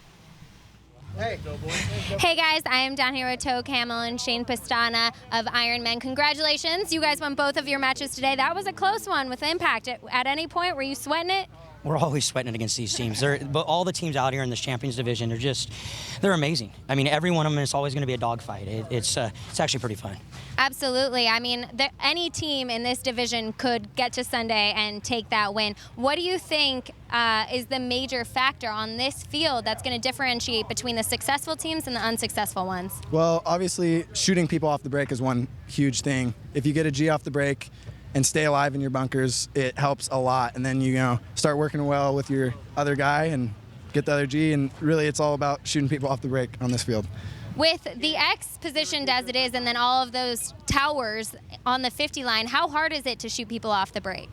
A: Hey guys, I am down here with Toe Camel and Shane Pastana of Ironmen. Congratulations, you guys won both of your matches today. That was a close one with Impact. At any point, were you sweating it?
J: We're always sweating it against these teams. But all the teams out here in this Champions Division are they're amazing. I mean, every one of them is always going to be a dogfight. It's actually pretty fun.
A: Absolutely. I mean, any team in this division could get to Sunday and take that win. What do you think is the major factor on this field that's going to differentiate between the successful teams and the unsuccessful ones?
K: Well, obviously, shooting people off the break is one huge thing. If you get a G off the break, and stay alive in your bunkers, it helps a lot. And then you start working well with your other guy and get the other G, and really it's all about shooting people off the break on this field.
A: With the X positioned as it is and then all of those towers on the 50 line, how hard is it to shoot people off the break?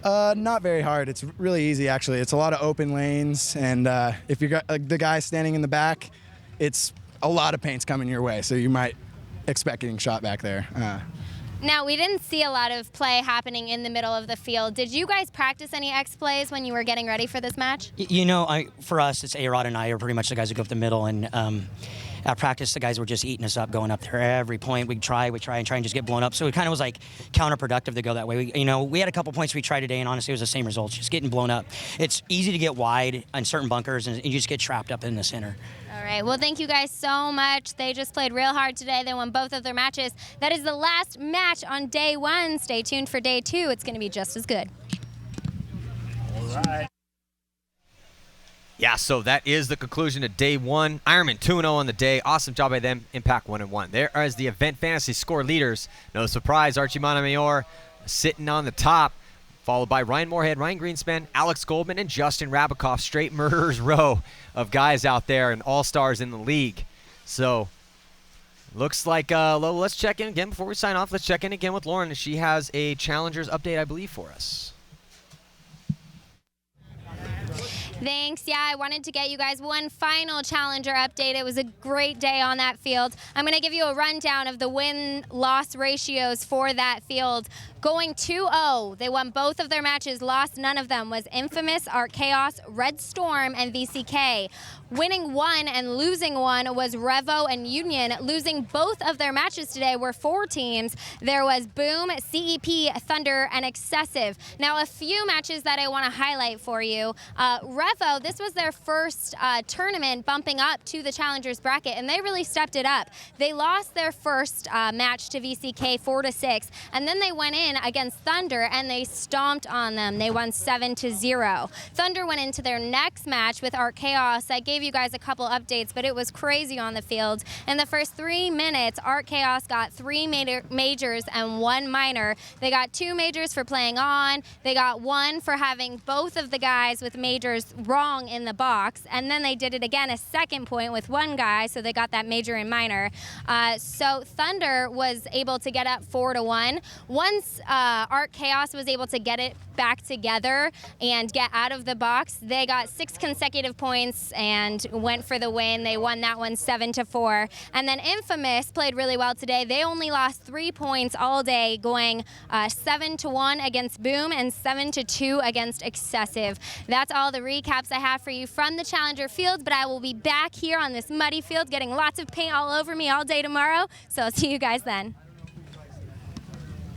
K: Not very hard. It's really easy, actually. It's a lot of open lanes, and if you're the guy standing in the back, it's a lot of paint's coming your way, so you might expect getting shot back there.
A: Now, we didn't see a lot of play happening in the middle of the field. Did you guys practice any X plays when you were getting ready for this match?
J: For us, it's A-Rod and I are pretty much the guys that go up the middle, and at practice, the guys were just eating us up, going up there every point. We'd try and just get blown up. So it kind of was like counterproductive to go that way. We had a couple points we tried today, and honestly, it was the same results, just getting blown up. It's easy to get wide on certain bunkers, and you just get trapped up in the center.
A: All right. Well, thank you guys so much. They just played real hard today. They won both of their matches. That is the last match on day 1. Stay tuned for day 2. It's going to be just as good.
F: All right.
C: Yeah, so that is the conclusion of day 1. Ironmen 2-0 on the day. Awesome job by them. Impact 1-1. There is the event fantasy score leaders. No surprise, Archie Montemayor sitting on the top, followed by Ryan Moorhead, Ryan Greenspan, Alex Goldman, and Justin Rabikoff. Straight murderers row of guys out there and all-stars in the league. So looks like, let's check in again before we sign off. Let's check in again with Lauren. She has a Challengers update, I believe, for us.
A: Thanks. Yeah, I wanted to get you guys one final Challenger update. It was a great day on that field. I'm going to give you a rundown of the win-loss ratios for that field. Going 2-0, they won both of their matches, lost none of them, was Infamous, Art Chaos, Red Storm, and VCK. Winning 1 and losing 1 was Revo and Union. Losing both of their matches today were 4 teams. There was Boom, CEP, Thunder, and Excessive. Now, a few matches that I want to highlight for you. Revo, this was their first tournament bumping up to the Challengers bracket, and they really stepped it up. They lost their first match to VCK 4-6, and then they went in against Thunder, and they stomped on them. They won 7-0. Thunder went into their next match with Art Chaos. I gave you guys a couple updates, but it was crazy on the field. In the first 3 minutes, Art Chaos got 3 majors and 1 minor. They got 2 majors for playing on. They got 1 for having both of the guys with majors wrong in the box, and then they did it again a second point with 1 guy, so they got that major and minor. So Thunder was able to get up 4-1. Once Art Chaos was able to get it back together and get out of the box, they got 6 consecutive points and went for the win. They won that one 7-4. And then Infamous played really well today. They only lost 3 points all day, going 7-1 against Boom and 7-2 against Excessive. That's all the recaps I have for you from the Challenger field, but I will be back here on this muddy field getting lots of paint all over me all day tomorrow, so I'll see you guys then.